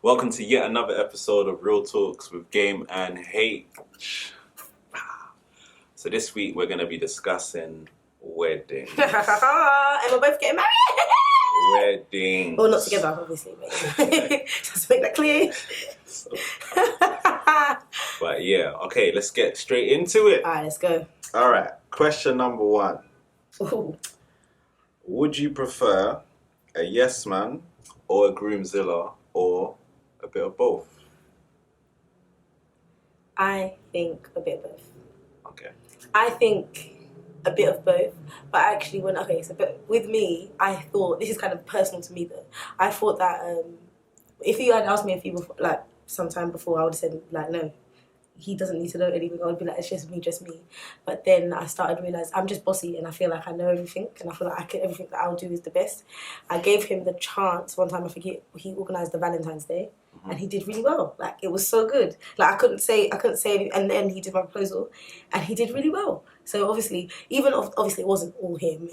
Welcome to yet another episode of Real Talks with Gaim H. So this week we're going to be discussing weddings. And we're both getting married. Weddings. Well, not together, obviously. But just make that clear. But yeah, okay, let's get straight into it. Alright, let's go. Alright, question number 1. Ooh. Would you prefer a yes man or a Groomzilla or a bit of both? I think a bit of both. Okay. I think a bit of both, but actually with me, I thought, this is kind of personal to me though, I thought that if you had asked me sometime before, I would have said no, he doesn't need to know anything. I would be like, it's just me. But then I started to realise I'm just bossy and I feel like I know everything and I feel like everything that I'll do is the best. I gave him the chance one time, I forget, he organised the Valentine's Day and he did really well. Like, it was so good. Like, I couldn't say anything, and then he did my proposal and he did really well. So obviously it wasn't all him.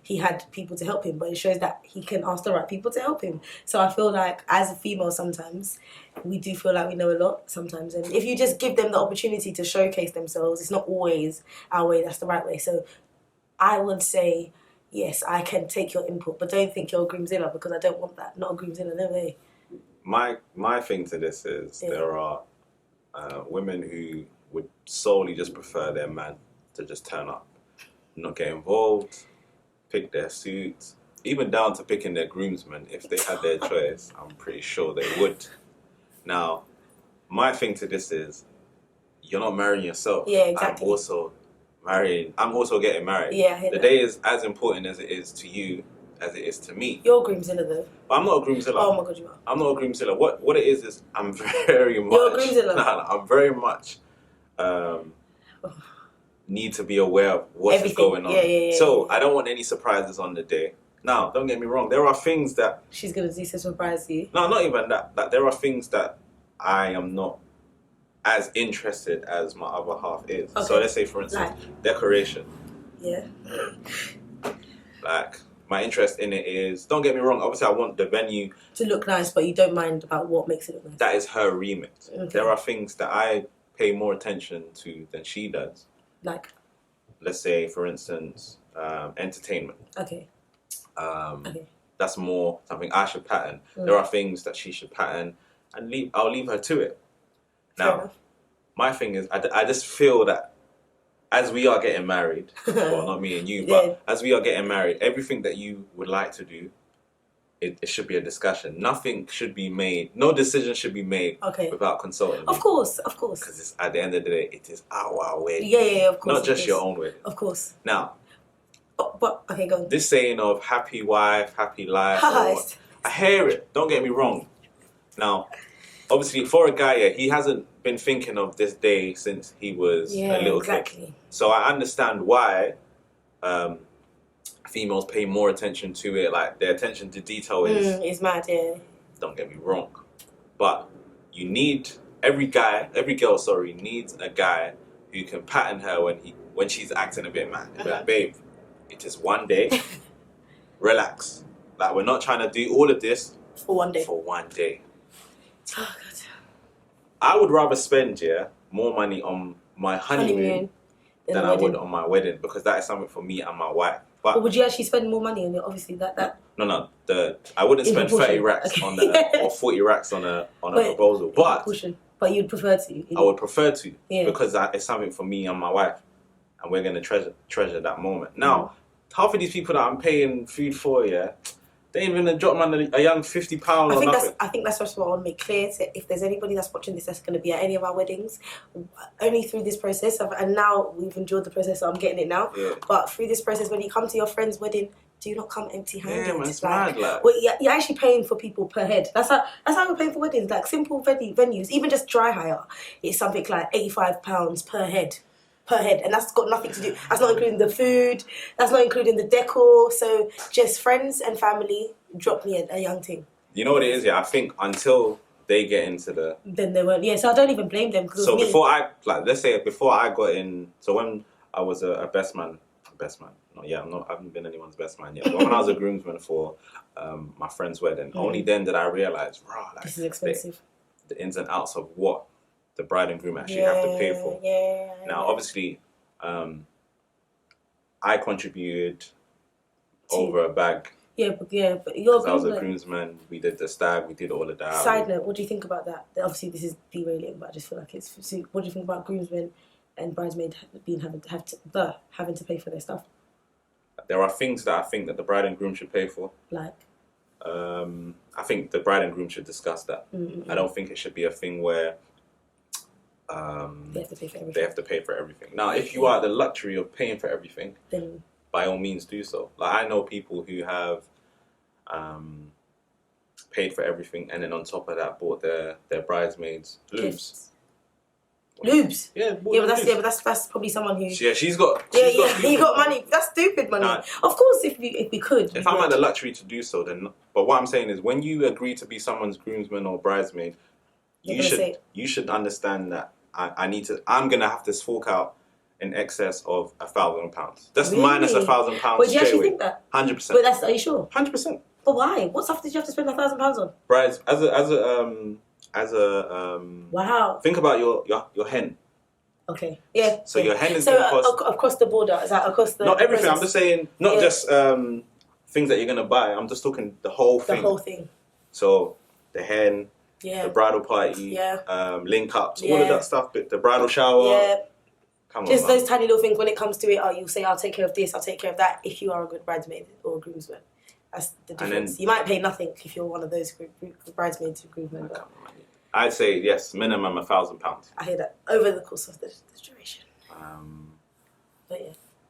He had people to help him, but it shows that he can ask the right people to help him. So I feel like as a female, sometimes we do feel like we know a lot sometimes. And if you just give them the opportunity to showcase themselves, it's not always our way, that's the right way. So I would say, yes, I can take your input, but don't think you're a Groomzilla, because I don't want that. Not a Groomzilla, no way. My thing to this is there are women who would solely just prefer their man to just turn up, not get involved, pick their suits, even down to picking their groomsmen. If they had their choice, I'm pretty sure they would. Now, my thing to this is, you're not marrying yourself. Yeah, exactly. I'm also getting married. Yeah, the day is as important as it is to you as it is to me. You're a Groomzilla though. But I'm not a Groomzilla. Oh my God, you are. I'm not a Groomzilla. What it is I'm very much... You're a Groomzilla. No, I'm very much... need to be aware of what's going on. Yeah. So I don't want any surprises on the day. Now, don't get me wrong. There are things that... She's going to do to surprise you. No, not even that. That there are things that I am not as interested as my other half is. Okay. So let's say, for instance, decoration. Yeah. Like, my interest in it is... Don't get me wrong. Obviously, I want the venue... to look nice, but you don't mind about what makes it look nice. That is her remit. Okay. There are things that I pay more attention to than she does. Like? Let's say, for instance, entertainment. Okay. That's more something I should pattern. There are things that she should pattern, and I'll leave her to it. Now, my thing is, I just feel that as we are getting married, well, not me and you, but as we are getting married, everything that you would like to do, it should be a discussion. Nothing should be made, no decision should be made without consulting Of course. Because at the end of the day, it is our wedding. Yeah, of course. Not just your own wedding. Of course. Now, okay, go on. This saying of happy wife, happy life, I hear it, don't get me wrong. Now, obviously, for a guy, he hasn't been thinking of this day since he was a little kid. So I understand why females pay more attention to it. Like, their attention to detail is mad, yeah. Don't get me wrong. But you need, every girl needs a guy who can pattern her when she's acting a bit mad. Like, babe, it is one day. Relax. Like, we're not trying to do all of this for one day. Oh, God. God. I would rather spend more money on my honeymoon than I would on my wedding, because that is something for me and my wife. But would you actually spend more money on it? Obviously, that. No. I wouldn't spend 30 racks on or 40 racks on a proposal. But you'd prefer to. I would prefer to, because it's something for me and my wife, and we're gonna treasure that moment. Now, half of these people that I'm paying food for, they ain't even drop man a young £50 or nothing. I think that's just what I want to make clear. If there's anybody that's watching this that's going to be at any of our weddings, only through this process, and now we've enjoyed the process, so I'm getting it now. Yeah. But through this process, when you come to your friend's wedding, do not come empty-handed. Yeah, man, it's mad. Well, you're actually paying for people per head. That's how we're paying for weddings. Like, simple venues, even just dry hire, it's something like £85 per head. And that's got nothing to do. That's not including the food. That's not including the decor. So just friends and family, drop me a young thing. You know what it is? I think until they get into the... Then they won't. Yeah, so I don't even blame them. So before I got in... So when I was a best man best man. Not yet. I haven't been anyone's best man yet. But when I was a groomsman for my friend's wedding, only then did I realize, like, this is expensive. The ins and outs of what the bride and groom actually have to pay for. Yeah. Now, obviously, I contributed over a bag. Yeah, but you're I was a groomsman. We did the stag. We did all of that. Side note: what do you think about that? Obviously, this is derailing, but I just feel like it's. What do you think about groomsmen and bridesmaids having to pay for their stuff? There are things that I think that the bride and groom should pay for. Like. I think the bride and groom should discuss that. I don't think it should be a thing where they have to pay for everything. They have to pay for everything. Now, if you are the luxury of paying for everything, then by all means do so. Like, I know people who have paid for everything and then on top of that bought their bridesmaids lubes. Lubes? Yeah, but that's probably someone who... Yeah, she's got he got money. That's stupid money. Nah, of course, if we could. If I'm at the luxury to do so, then... But what I'm saying is, when you agree to be someone's groomsman or bridesmaid, you should understand that I'm going to have to fork out in excess of £1,000. That's minus £1,000. Wait, do you actually think that? 100%. But are you sure? 100%. But why? What stuff did you have to spend £1,000 on? Brides, wow. Think about your hen. Okay. Yeah. So your hen is going to cost... across the border, is that across the... Not everything. Process? I'm just saying, not just things that you're going to buy. I'm just talking the whole thing. The whole thing. So the hen, the bridal party, link ups, all of that stuff. The bridal shower. Yeah. Come on, just those tiny little things. When it comes to it, you'll say, I'll take care of this, I'll take care of that, if you are a good bridesmaid or a groomsman. That's the difference. You might pay nothing if you're one of those bridesmaids or groomsmen. I'd say, yes, minimum £1,000. I hear that over the course of the duration.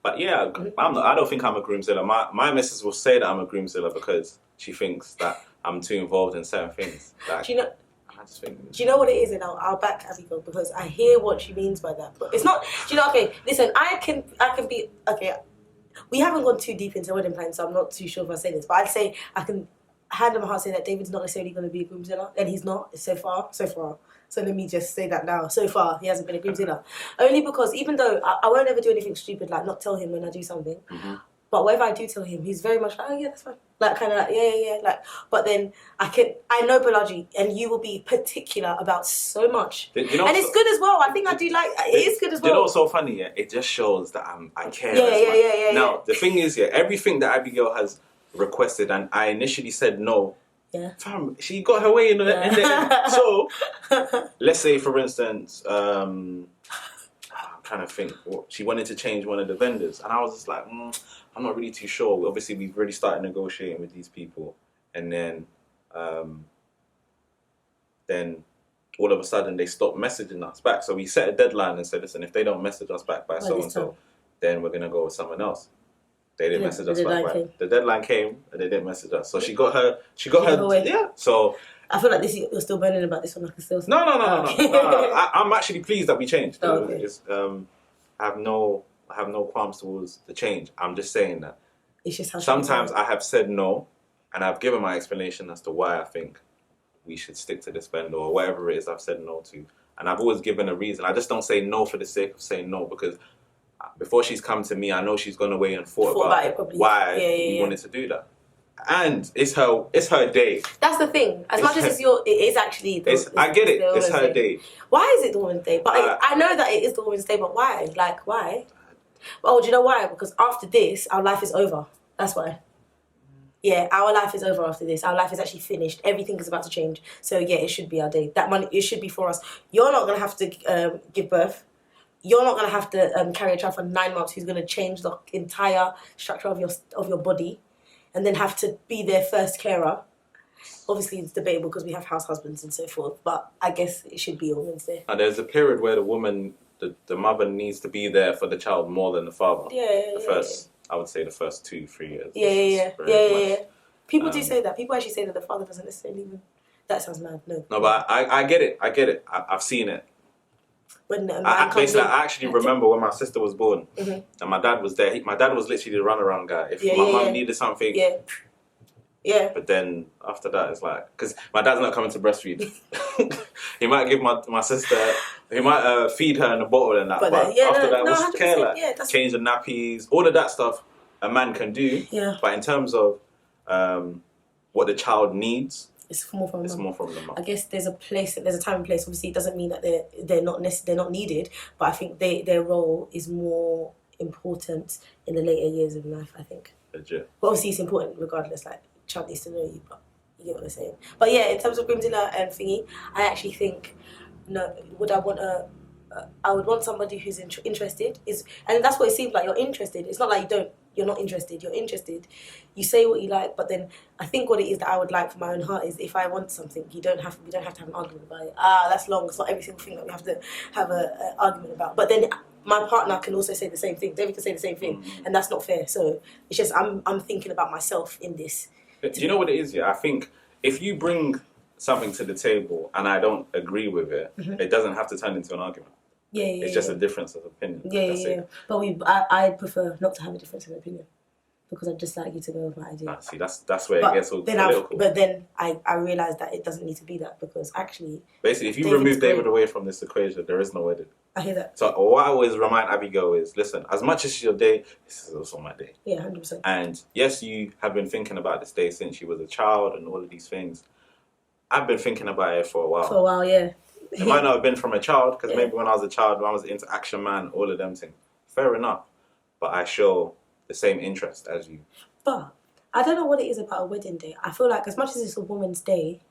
But yeah, I don't think I'm a groomzilla. My missus will say that I'm a groomzilla because she thinks that I'm too involved in certain things. Like, do you know what it is? And I'll back Abigail because I hear what she means by that. But it's not. Do you know? Okay, listen. I can be okay. We haven't gone too deep into wedding plans, so I'm not too sure if I say this. But I'd say I can hand on my heart say that David's not necessarily going to be a groomzilla, and he's not so far. So let me just say that now. So far, he hasn't been a groomzilla. Only because even though I won't ever do anything stupid, like not tell him when I do something. But whatever I do tell him, he's very much like, oh yeah, that's fine. Like kind of like, yeah. Like, but then I know Balaji, and you will be particular about so much. And it's good as well. I think I do like, it is good as well. You know what's so funny, yeah? It just shows that I care. Yeah. Now, the thing is, everything that Abigail has requested, and I initially said no. Yeah. Fam, she got her way in the end. So, let's say, for instance, I'm trying to think. She wanted to change one of the vendors, and I was just like, I'm not really too sure. Obviously, we've already started negotiating with these people, and then all of a sudden they stopped messaging us back. So we set a deadline and said, listen, if they don't message us back by so and so, then we're gonna go with someone else. They didn't message us back. Right? The deadline came and they didn't message us. So she got her. Yeah. So I feel like you're still burning about this one. I can still. No. I'm actually pleased that we changed. Okay. I have no qualms towards the change. I'm just saying that. It's just how sometimes I have said no, and I've given my explanation as to why I think we should stick to this vendor or whatever it is I've said no to, and I've always given a reason. I just don't say no for the sake of saying no because. Before she's come to me, I know she's gone away and thought about why we wanted to do that. And it's her day. That's the thing. As much as it is actually... I get it. It's her day. Why is it the woman's day? But I know that it is the woman's day, but why? Like, why? Oh, do you know why? Because after this, our life is over. That's why. Yeah, our life is over after this. Our life is actually finished. Everything is about to change. So yeah, it should be our day. That money, it should be for us. You're not going to have to give birth. You're not going to have to carry a child for 9 months who's going to change the entire structure of your body and then have to be their first carer. Obviously, it's debatable because we have house husbands and so forth, but I guess it should be a woman's day. And there's a period where the woman, the mother needs to be there for the child more than the father. I would say the first 2-3 years. Yeah. People do say that. People actually say that the father doesn't necessarily even... That sounds mad. No, but I get it. I've seen it. When I actually remember when my sister was born and my dad was there. My dad was literally the runaround guy. If my mum needed something, Yeah. But then after that, it's like, because my dad's not coming to breastfeed. He might give my sister, he might feed her in a bottle and that. But after that, what's care like? Yeah, change the nappies, all of that stuff a man can do. Yeah. But in terms of what the child needs, it's more from the mum. I guess there's a time and place. Obviously, it doesn't mean that they're not needed, but I think their role is more important in the later years of life. I think. Legit. But obviously, it's important regardless. Like, child needs to know you, but you get what I'm saying. But yeah, in terms of Groomzilla and thingy, I actually think, I would want somebody who's interested. And that's what it seems like. You're interested. It's not like you're not interested. You're interested. You say what you like, but then I think what it is that I would like for my own heart is if I want something, we don't have to have an argument about it. That's long. It's not every single thing that we have to have an argument about. But then my partner can also say the same thing. David can say the same thing, and that's not fair. So it's just I'm thinking about myself in this. Do you know what it is? Yeah, I think if you bring something to the table and I don't agree with it, it doesn't have to turn into an argument. It's just a difference of opinion. Yeah. But I prefer not to have a difference of opinion because I'd just like you to go with my idea. See, that's where it gets all political. But then I realised that it doesn't need to be that because actually... Basically, if you remove David away from this equation, there is no wedding. I hear that. So what I always remind Abigail is, listen, as much as it's your day, this is also my day. Yeah, 100%. And yes, you have been thinking about this day since you was a child and all of these things. I've been thinking about it for a while. For a while, yeah. It might not have been from a child, because maybe when I was a child, when I was into Action Man, all of them things. Fair enough. But I show the same interest as you. But I don't know what it is about a wedding day. I feel like as much as it's a woman's day,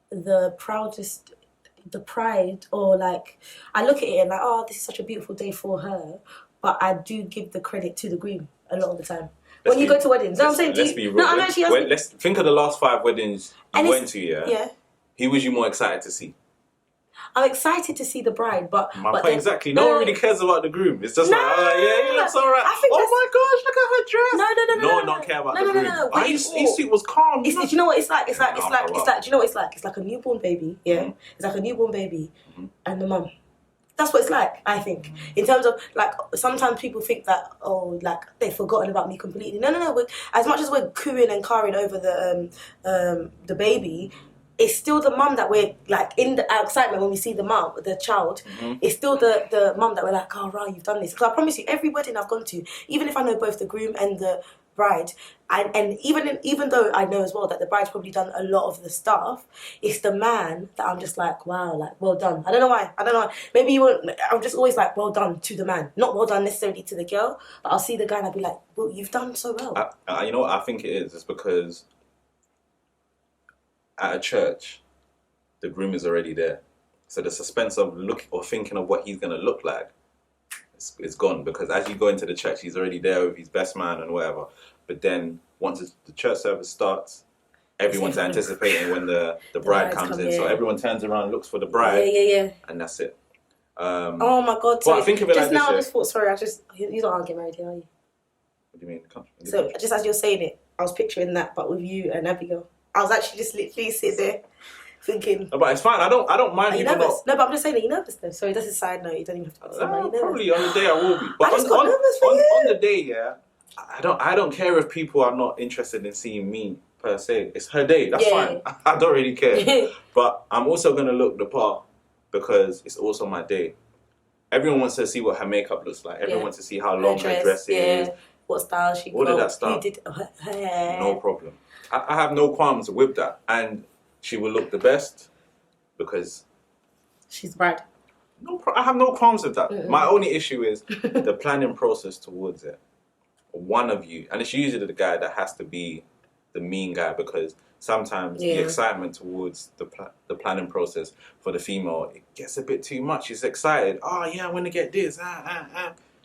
the pride, or like, I look at it and like, oh, this is such a beautiful day for her. But I do give the credit to the groom a lot of the time. When you go to weddings, I'm saying, let's be real. Let's think of the last 5 weddings you went to, yeah? Who was you more excited to see? I'm excited to see the bride, but... My point exactly. No one really cares about the groom. It's just he looks alright. Oh my gosh, look at her dress. No one don't care about the groom. No. His suit was calm. Do you know what it's like? Do you know what it's like? It's like a newborn baby, yeah? It's like a newborn baby and the mum. That's what it's like, I think. In terms of, like, sometimes people think that, oh, like, they've forgotten about me completely. No. As much as we're cooing and carring over the baby... It's still the mum that we're like in the excitement when we see the child. It's still the mum that we're like, oh right, you've done this. Because I promise you, every wedding I've gone to, even if I know both the groom and the bride, and even though I know as well that the bride's probably done a lot of the stuff, it's the man that I'm just like, wow, like well done. I don't know why. Maybe you won't. I'm just always like, well done to the man, not well done necessarily to the girl. But I'll see the guy and I'll be like, well, you've done so well. You know what I think it is? It's because at a church, the groom is already there. So the suspense of thinking of what he's going to look like is gone, because as you go into the church, he's already there with his best man and whatever. But then once the church service starts, everyone's anticipating when the bride comes in. So everyone turns around and looks for the bride. Yeah. And that's it. Oh my God. So think of it just like now this, I just thought, you're not getting married here, are you? What do you mean? So just as you're saying it, I was picturing that, but with you and Abigail. I was actually just literally sitting there thinking... No, but it's fine. I don't mind you nervous? No, but I'm just saying that you're nervous though. Sorry, that's a side note. You don't even have to put somebody probably on the day I will be. But I just got nervous for you. On the day, yeah, I don't care if people are not interested in seeing me per se. It's her day. That's fine. I don't really care. But I'm also going to look the part because it's also my day. Everyone wants to see what her makeup looks like. Everyone wants to see how long her dress is. What style she got. All of that stuff. Who did her hair. No problem. I have no qualms with that. And she will look the best because... she's the bride. I have no qualms with that. My only issue is the planning process towards it. One of you, and it's usually the guy that has to be the mean guy, because sometimes the excitement towards the planning process for the female, it gets a bit too much. She's excited. Oh yeah, I'm going to get this. Do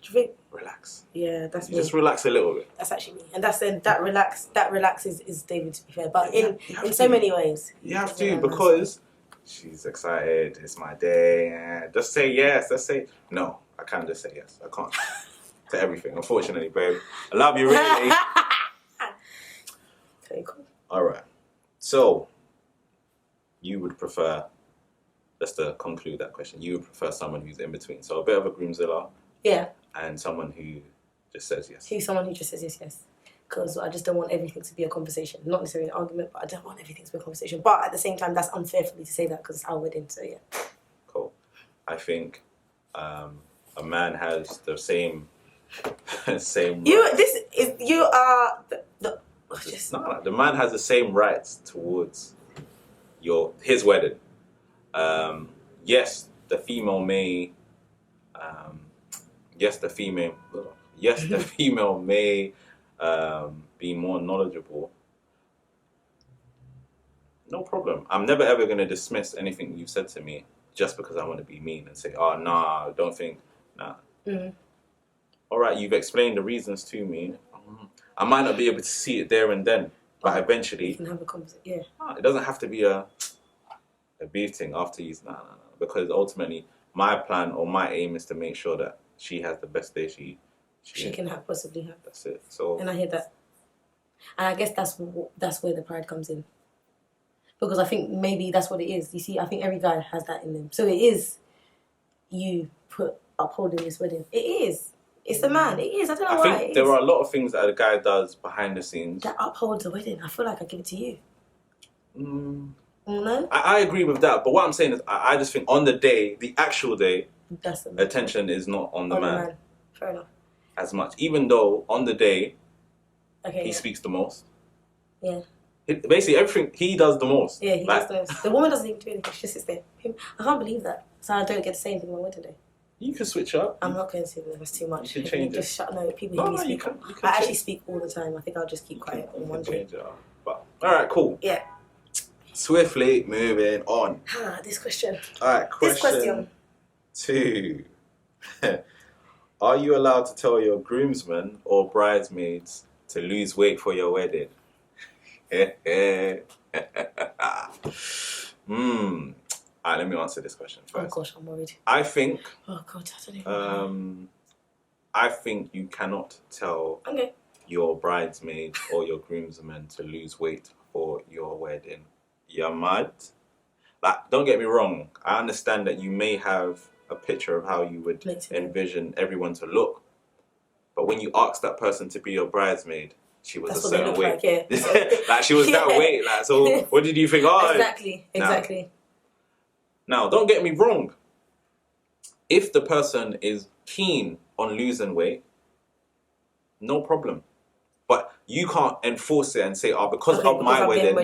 you think? Relax. Yeah, that's me. Just relax a little bit. That's actually me, and that relax is David, to be fair. But in so many ways, you have to, because she's excited. It's my day. Just say yes. Let's say no. I can't just say yes. I can't to everything. Unfortunately, babe. I love you really. Okay, cool. All right. So you would prefer? Just to conclude that question, you would prefer someone who's in between. So a bit of a Groomzilla. Yeah. And someone who just says yes. Someone who just says yes. because I just don't want everything to be a conversation. Not necessarily an argument, but I don't want everything to be a conversation. But at the same time, that's unfair for me to say that because it's our wedding, so yeah. Cool. I think a man has the same same. The man has the same rights towards his wedding. Yes, the female may. Yes, the female may be more knowledgeable. No problem. I'm never ever going to dismiss anything you've said to me just because I want to be mean and say, oh, nah, I don't think, nah. Mm. All right, you've explained the reasons to me. I might not be able to see it there and then, but eventually... You can have a conversation, yeah. It doesn't have to be a beating after you, no. Because ultimately, my plan or my aim is to make sure that she has the best day she can possibly have. That's it. So, and I hear that. And I guess that's where the pride comes in. Because I think maybe that's what it is. You see, I think every guy has that in them. So it is you upholding this wedding. It is. It's the man. It is. I don't know why. I think there are a lot of things that a guy does behind the scenes. That upholds the wedding. I feel like I give it to you. No? I agree with that. But what I'm saying is I just think on the day, the actual day, attention is not on the man. Fair enough. As much. Even though on the day, he speaks the most. Yeah. Basically, everything, he does the most. Yeah, he does the most. The woman doesn't even do anything. She just sits there. I can't believe that. So I don't get to say anything on my wedding day. You can switch up. I'm not going to. That's too much. You can change it. People hear me speak. I actually speak all the time. I think I'll just keep quiet on one day. Change it up. But, all right, cool. Yeah. Swiftly moving on. This question. All right, question 2. Are you allowed to tell your groomsmen or bridesmaids to lose weight for your wedding? Alright, let me answer this question first. Oh gosh, I'm worried. I think. Oh god, I don't even know. I think you cannot tell your bridesmaids or your groomsmen to lose weight for your wedding. You're mad. Like, don't get me wrong. I understand that you may have a picture of how you would envision everyone to look, but when you ask that person to be your bridesmaid, she was a certain weight. Like, yeah. Like she was that weight. Like, so what did you think? Oh, exactly. Now, don't get me wrong. If the person is keen on losing weight, no problem. But you can't enforce it and say, oh, because of my wedding,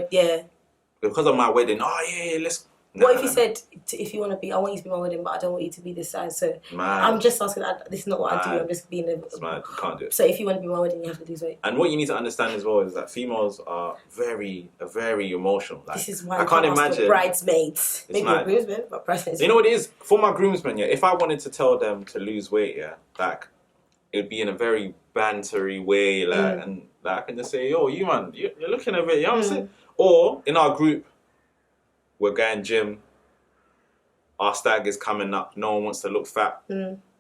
oh yeah, let's. What if you said, if you want to be, I want you to be my wedding, but I don't want you to be this size. So I'm just asking, this is not what I do. I'm just being It's mad. You can't do it. So if you want to be my wedding, you have to lose weight. And what you need to understand as well is that females are very emotional. Like, this is why I can't imagine bridesmaids. Maybe your groomsmen, but bridesmaids. You know what it is? For my groomsmen, yeah, if I wanted to tell them to lose weight, yeah, like, it would be in a very bantery way, like, and like, I can just say, yo, you man, you're looking a bit, you know what I'm saying? Or in our group, we're going gym, our stag is coming up, no one wants to look fat.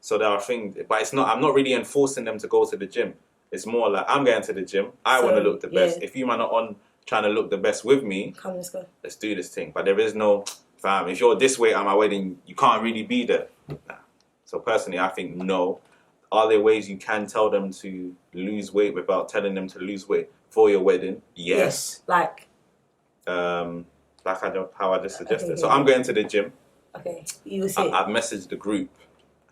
So there are things, but it's not, I'm not really enforcing them to go to the gym. It's more like, I'm going to the gym, I want to look the best. If you man are on trying to look the best with me, come, let's go. Let's do this thing. But there is no, fam, if you're this weight at my wedding, you can't really be there. Nah. So personally, I think no. Are there ways you can tell them to lose weight without telling them to lose weight for your wedding? Yes. Like how I just suggested. So I'm going to the gym. Okay. You will say. I've messaged the group.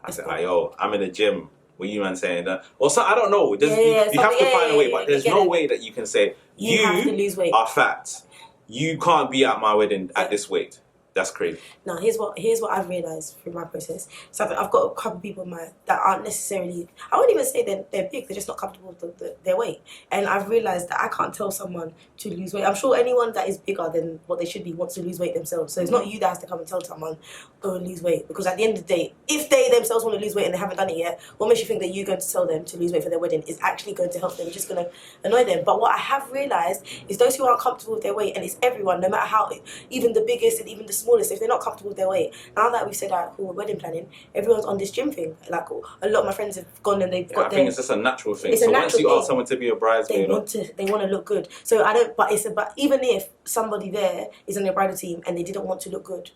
I said, yo, I'm in the gym. What you man saying that? Or so, I don't know. You have to find a way, but there's no way that you can say you have to lose weight. Are fat. You can't be at my wedding at this weight. That's crazy. Now, here's what I've realised through my process. So I've got a couple of people that aren't necessarily, I wouldn't even say they're big, they're just not comfortable with their weight. And I've realised that I can't tell someone to lose weight. I'm sure anyone that is bigger than what they should be wants to lose weight themselves. So it's not you that has to come and tell someone, go and lose weight. Because at the end of the day, if they themselves want to lose weight and they haven't done it yet, what makes you think that you're going to tell them to lose weight for their wedding is actually going to help them? It's just going to annoy them. But what I have realised is those who aren't comfortable with their weight, and it's everyone, no matter how, even the biggest and even the smallest, if they're not comfortable with their weight, now that we've said cool, we're wedding planning, everyone's on this gym thing. Like, a lot of my friends have gone and they've got I think it's just a natural thing. So once you ask someone to be a bridesmaid, they want to look good. So but even if somebody there is on your bridal team and they didn't want to look good,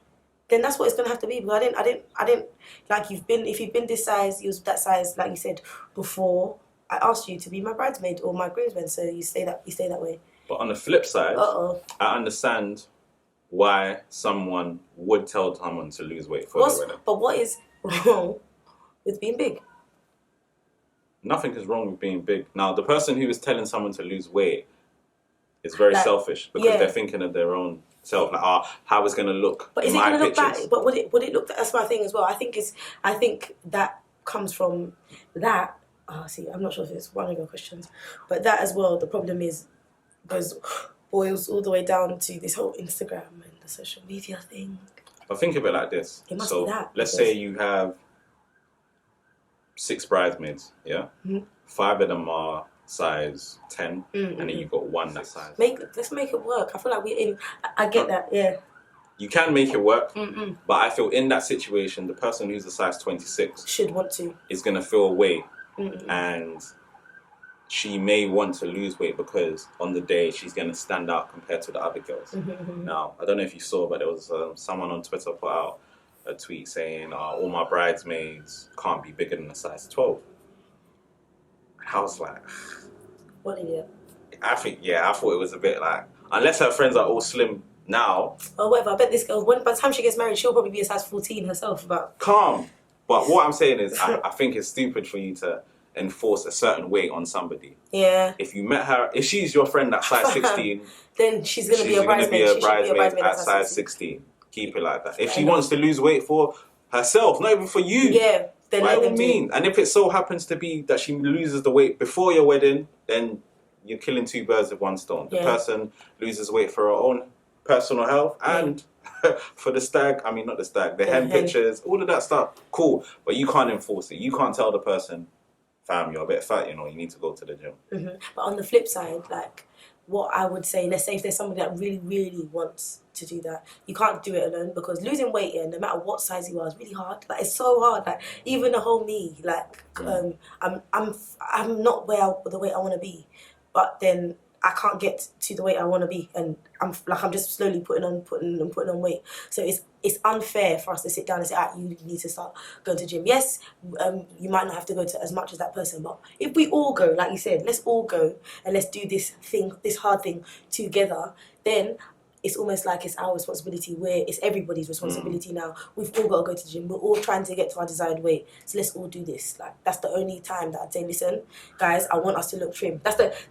then that's what it's gonna have to be. Because I didn't like if you've been this size, you was that size, like you said before, I asked you to be my bridesmaid or my groomsman, so you stay that way. But on the flip side, I understand why someone would tell someone to lose weight for their wedding. But what is wrong with being big? Nothing is wrong with being big. Now, the person who is telling someone to lose weight is very selfish because they're thinking of their own self, like, how it's going to look. But is it going to look bad? But would it look? That's my thing as well. I think that comes from that. I'm not sure if it's one of your questions, but that as well. The problem boils all the way down to this whole Instagram and the social media thing. But think of it like this. It must be that. Let's say you have 6 bridesmaids, yeah? Mm-hmm. 5 of them are size 10, and then you've got 1 that's size... Let's make it work. I feel like I get that, yeah. You can make it work, but I feel in that situation, the person who's a size 26... should want to. ...is going to feel away, and she may want to lose weight because on the day she's going to stand out compared to the other girls. Now, I don't know if you saw, but there was someone on Twitter put out a tweet saying, all my bridesmaids can't be bigger than a size 12. I was like... What idiot? I thought it was a bit like... Unless her friends are all slim now... Or whatever, I bet this girl, by the time she gets married, she'll probably be a size 14 herself. Calm! But what I'm saying is, I think it's stupid for you to enforce a certain weight on somebody. Yeah. If you met her... If she's your friend at size 16... then she's going to be a bridesmaid at size 16. Keep it like that. If she wants to lose weight for herself, not even for you... Yeah. Then by all means. And if it so happens to be that she loses the weight before your wedding, then you're killing 2 birds with 1 stone. The person loses weight for her own personal health and for the stag, not the stag, the hen pictures, all of that stuff. Cool. But you can't enforce it. You can't tell the person, fam, you're a bit fat, you need to go to the gym. But on the flip side, like, what I would say, let's say if there's somebody that really, really wants to do that, you can't do it alone because losing weight, no matter what size you are, is really hard. Like, it's so hard. Like, even the whole me, like, I'm not the weight I want to be, but then I can't get to the weight I want to be, and I'm just slowly putting on weight. So it's unfair for us to sit down and say, you need to start going to gym. Yes, you might not have to go to as much as that person, but if we all go, like you said, let's all go and let's do this hard thing together, then it's almost like it's our responsibility, where it's everybody's responsibility now. We've all got to go to the gym. We're all trying to get to our desired weight. So let's all do this. Like, that's the only time that I'd say, listen, guys, I want us to look trim.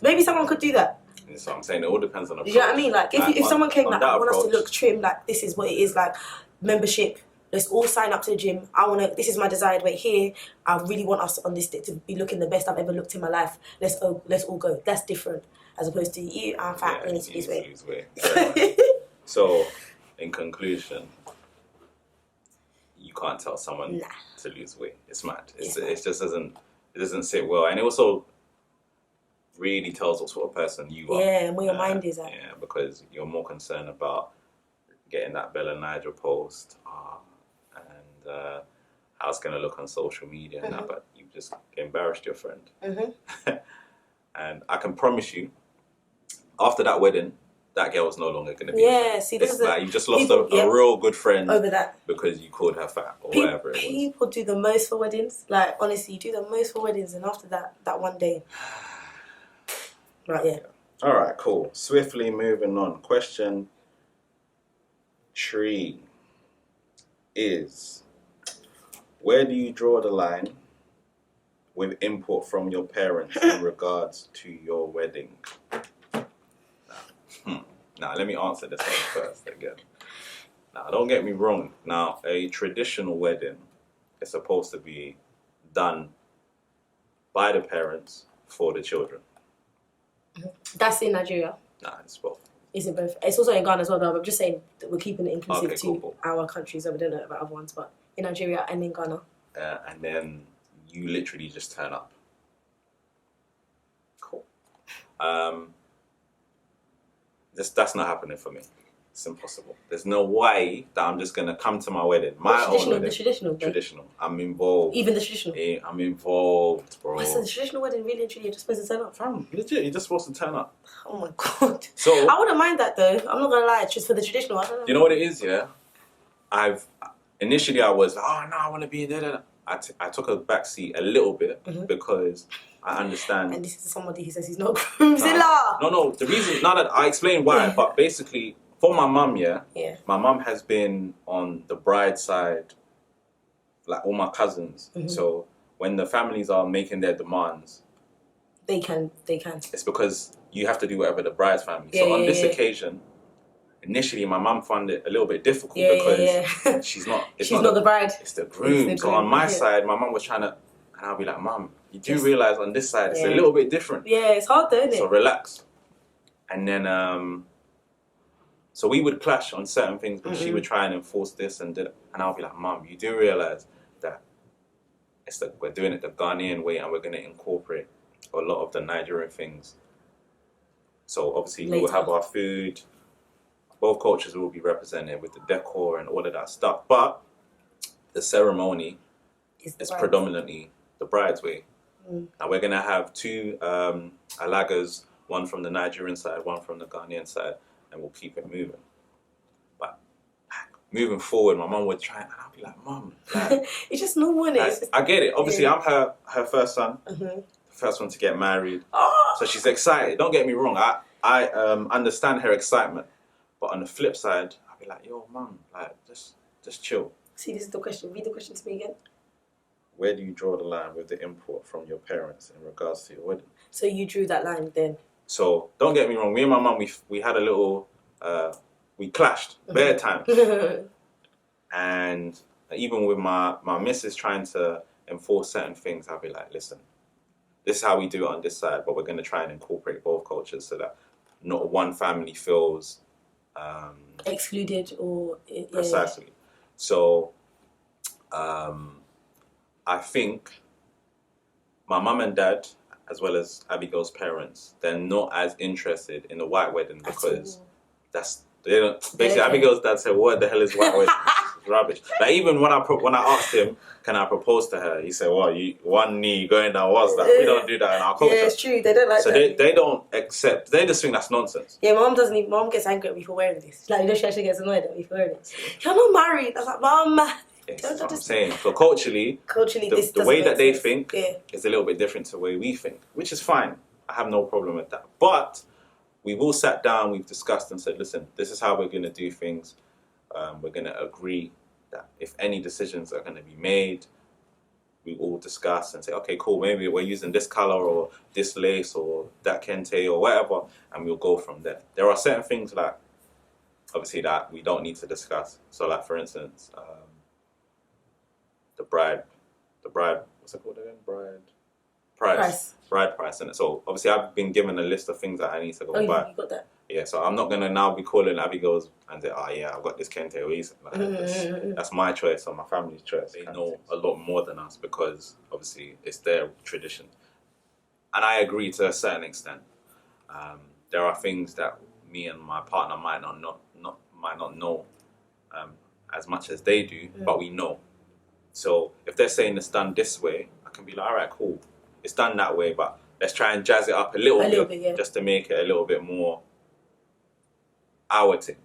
Maybe someone could do that. That's what I'm saying. It all depends on the approach. You know what I mean? Like, if someone came like, I want us to look trim, like, this is what it is, like, membership. Let's all sign up to the gym. This is my desired weight here. I really want us on this day to be looking the best I've ever looked in my life. Let's all go. That's different. As opposed to, I'm fat, I need to lose weight. So, in conclusion, you can't tell someone to lose weight. It's mad. It just doesn't sit well. And it also really tells what sort of person you are. Yeah, and where your mind is at. Yeah, because you're more concerned about getting that Bella Nigel post and how it's going to look on social media and that, but you've just embarrassed your friend. And I can promise you, after that wedding, that girl was no longer going to be see, this is like you just lost a real good friend over that because you called her fat or whatever it was. People do the most for weddings. Like, honestly, you do the most for weddings, and after that one day. Right, yeah. All right, cool. Swiftly moving on. Question 3 is, where do you draw the line with input from your parents in regards to your wedding? Now, let me answer this one first again. Now, don't get me wrong. Now, a traditional wedding is supposed to be done by the parents for the children. That's in Nigeria. Nah, it's both. Is it both? It's also in Ghana as well, though. I'm just saying that we're keeping it inclusive to our countries, so we don't know about other ones, but in Nigeria and in Ghana. And then you literally just turn up. Cool. That's not happening for me. It's impossible. There's no way that I'm just going to come to my wedding. The traditional. Traditional. I'm involved. Even the traditional? Yeah, I'm involved, bro. So the traditional wedding, really and truly, you're just supposed to turn up? Fam, legit, you're just supposed to turn up. Oh my God. So I wouldn't mind that though. I'm not going to lie. It's just for the traditional. I don't know. You know what it is, yeah? Initially I was like, oh no, I want to be there. I took a backseat a little bit because I understand. And this is somebody who says he's not Groomzilla. No. The reason, now that I explain why, but basically, for my mum, my mum has been on the bride side, like all my cousins. So when the families are making their demands, they can. It's because you have to do whatever the bride's family. So on this occasion, initially my mum found it a little bit difficult because she's not. It's not the bride. It's the groom. So on my side, my mum was trying to, and I'll be like, Mum, you do realise on this side it's a little bit different. Yeah, it's hard though, isn't it? So relax. And then so we would clash on certain things, but she would try and enforce this and I'll be like, Mum, you do realise that it's that we're doing it the Ghanaian way and we're going to incorporate a lot of the Nigerian things. So obviously we will have our food. Both cultures will be represented with the decor and all of that stuff. But the ceremony is predominantly the bride's way. Now we're going to have two alagas, one from the Nigerian side, one from the Ghanaian side, and we'll keep it moving. But moving forward, my mum would try, and I'll be like, Mum, like, it's just normal. I get it. Obviously, I'm her first son, the first one to get married. So she's excited. Don't get me wrong. I understand her excitement, but on the flip side, I'll be like, yo, Mum, like just chill. See, this is the question. Read the question to me again. Where do you draw the line with the import from your parents in regards to your wedding? So you drew that line then? So don't get me wrong. Me and my mum, we had a little, we clashed bare times, and even with my missus trying to enforce certain things, I'll be like, listen, this is how we do it on this side, but we're going to try and incorporate both cultures so that not one family feels excluded or precisely. So I think my mum and dad, as well as Abigail's parents, they're not as interested in the white wedding because they don't. Basically, Abigail's dad said, "What the hell is white wedding? It's rubbish." Like even when I asked him, "Can I propose to her?" He said, "Well, you one knee going down, what's that? We don't do that in our culture." Yeah, it's true. They don't like so that. they don't accept. They just think that's nonsense. Yeah, my mom gets angry at me for wearing this. Like, she actually gets annoyed at me for wearing it. You're not married. I was like, Mom. That's what I'm saying. So culturally the way that they think is a little bit different to the way we think, which is fine. I have no problem with that. But we've all sat down, we've discussed and said, listen, this is how we're going to do things. We're going to agree that if any decisions are going to be made, we all discuss and say, okay, cool, maybe we're using this color or this lace or that kente or whatever, and we'll go from there. There are certain things like, obviously, that we don't need to discuss. So like, for instance, the bride, what's it called again? Bride price. And so obviously I've been given a list of things that I need to go buy. You got that? Yeah, so I'm not going to now be calling Abigail's and say, oh yeah, I've got this kente or that's my choice or my family's choice. They know a lot more than us because obviously it's their tradition. And I agree to a certain extent. There are things that me and my partner might not know as much as they do, but we know. So if they're saying it's done this way, I can be like, all right, cool. It's done that way, but let's try and jazz it up a little bit just to make it a little bit more our thing.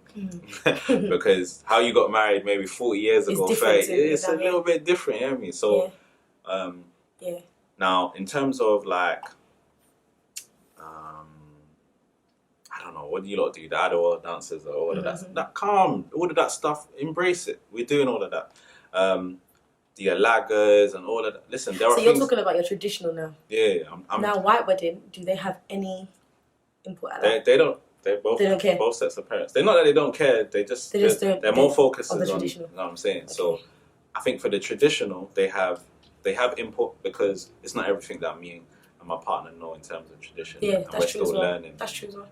Because how you got married maybe 40 years ago, 30, it's a little bit different, you know what I mean? So, now in terms of like, I don't know, what do you lot do? The Adderall dances or all of that? Calm, all of that stuff, embrace it. We're doing all of that. The alagas and all of that. Listen, there are you're talking about your traditional now? Yeah. Now, white wedding, do they have any input at that? They don't. They don't care. Both sets of parents. They're not that they don't care. They're more focused on the traditional. You know what I'm saying? Okay. So, I think for the traditional, they have input because it's not everything that me and my partner know in terms of tradition. Yeah, and we're still learning. That's true as well.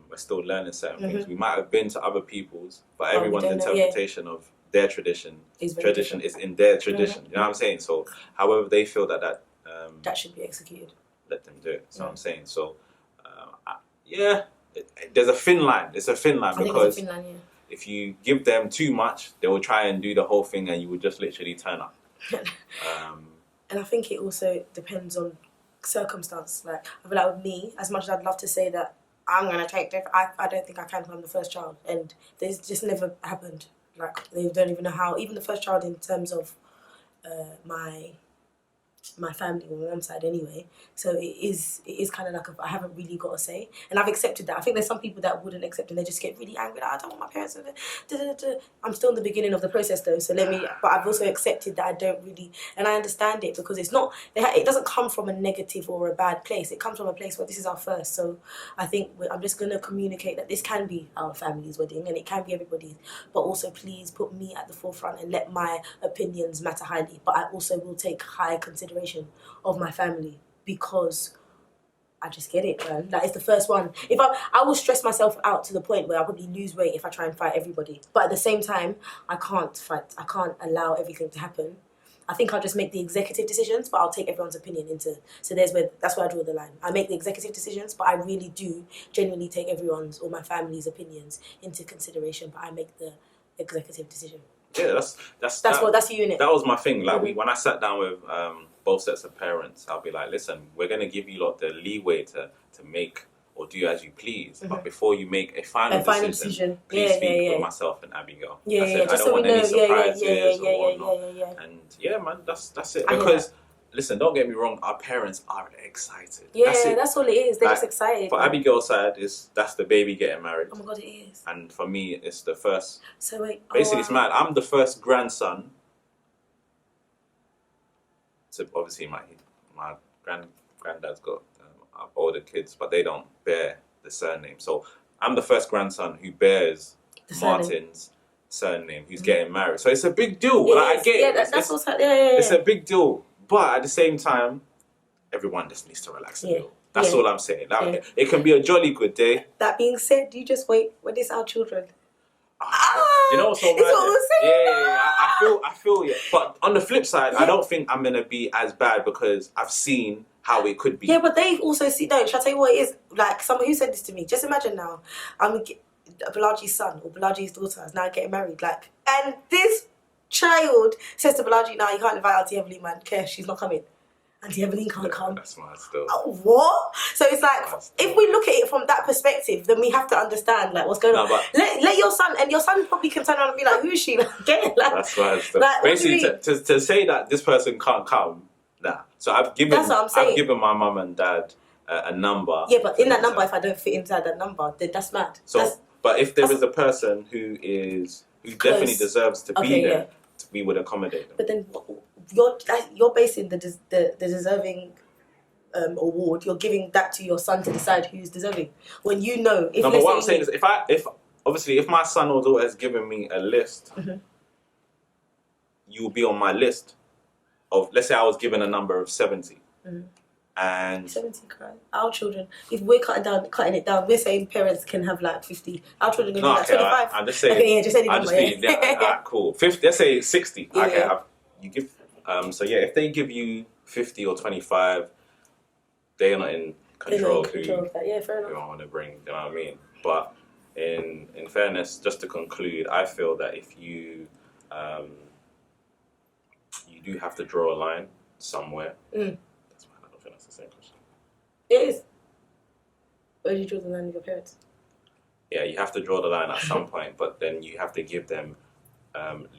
We're still learning certain things. We might have been to other people's, but everyone's interpretation of their tradition is in their tradition. You know what I'm saying? So however they feel that should be executed, let them do it. So I'm saying. So there's a thin line. It's a thin line because if you give them too much, they will try and do the whole thing, and you will just literally turn up. And I think it also depends on circumstance. Like I feel like with me, as much as I'd love to say that I'm gonna take this, I don't think I can. I'm the first child, and this just never happened. Like they don't even know how. Even the first child, in terms of my my family on my mom's side anyway. So it is kind of like I haven't really got a say, and I've accepted that. I think there's some people that wouldn't accept and they just get really angry. Like, I don't want my parents to. I'm still in the beginning of the process though, so but I've also accepted that I don't really, and I understand it because it's not. It doesn't come from a negative or a bad place. It comes from a place where this is our first. So I think I'm just gonna communicate that this can be our family's wedding and it can be everybody's, but also please put me at the forefront and let my opinions matter highly. But I also will take high consideration of my family because I just get it, man. That is the first one. If I will stress myself out to the point where I'll probably lose weight if I try and fight everybody. But at the same time, I can't fight. I can't allow everything to happen. I think I'll just make the executive decisions, but I'll take everyone's opinion into. So that's where I draw the line. I make the executive decisions, but I really do genuinely take everyone's or my family's opinions into consideration. But I make the executive decision. Yeah, that's the unit. That was my thing. Like when I sat down with both sets of parents, I'll be like, listen, we're gonna give you lot the leeway to make or do as you please, but before you make a final decision, please speak with myself and Abigail. I said, I don't want any surprises or whatnot. And yeah, man, that's it. Because listen, don't get me wrong, our parents are excited. Yeah, that's all it is. They're just excited. For Abigail's side, that's the baby getting married. Oh my God, it is. And for me, it's the first. So wait, basically, it's mad. I'm the first grandson. So obviously, my granddad's got older kids, but they don't bear the surname. So I'm the first grandson who bears Martin's surname, who's getting married. So it's a big deal. Like, I get it. That's what's happening. Yeah. It's a big deal. But at the same time, everyone just needs to relax a little. That's all I'm saying. It can be a jolly good day. That being said, you just wait when it's our children. You know what's so mad? I feel it. But on the flip side, I don't think I'm gonna be as bad because I've seen how it could be. Yeah, but they've also seen. No, shall I tell you what it is? Like someone who said this to me. Just imagine now, Balaji's son or Balaji's daughter is now getting married. Like, and this child says to Balaji, "Now you can't invite Auntie Evelyn, man. Care, she's not coming. Auntie Evelyn can't come." That's mad still. What? So it's like, if we look at it from that perspective, then we have to understand like what's going on. Let your son, and your son probably can turn around and be like, "Who is she?" Like, get it? Like, that's mad still. Like, basically, to say that this person can't come, nah. So I've given my mum and dad a number. Yeah, but in that number, if I don't fit inside that number, then that's mad. So, but if there is a person who definitely deserves to be there, we would accommodate them. But then you're basing the deserving award. You're giving that to your son to decide who's deserving. When you know, but what I'm saying is, if my son or daughter has given me a list, you will be on my list of. Let's say I was given a number of 70. And 70 our children, if we're cutting it down, we're saying parents can have like 50. Our children can have like 25. I'm just saying. Just any number. Alright, cool. 50. Let's say 60. You give. So yeah, if they give you 50 or 25, they are not in control of who fair enough. I want to bring. You know what I mean? But in fairness, just to conclude, I feel that if you you do have to draw a line somewhere. That's the same question. It is. Where do you draw the line with your parents? Yeah, you have to draw the line at some point, but then you have to give them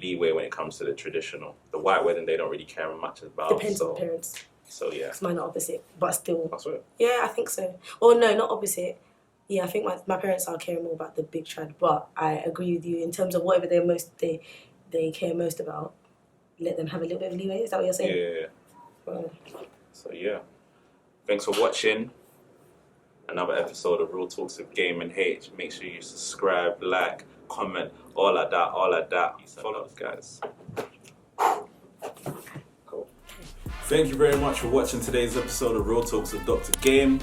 leeway when it comes to the traditional. The white wedding, they don't really care much about. Depends on the parents. So yeah. It's mine are opposite, but still. That's right. Yeah, I think so. Well, no, not opposite. Yeah, I think my parents are caring more about the big trad, but I agree with you in terms of whatever they care most about. Let them have a little bit of leeway. Is that what you're saying? Yeah. So yeah. Thanks for watching another episode of Real Talks with Gaim H. Make sure you subscribe, like, comment, all of that. Follow us, guys. Cool. Thank you very much for watching today's episode of Real Talks with Dr. Gaim.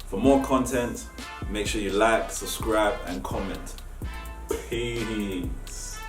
For more content, make sure you like, subscribe, and comment. Peace.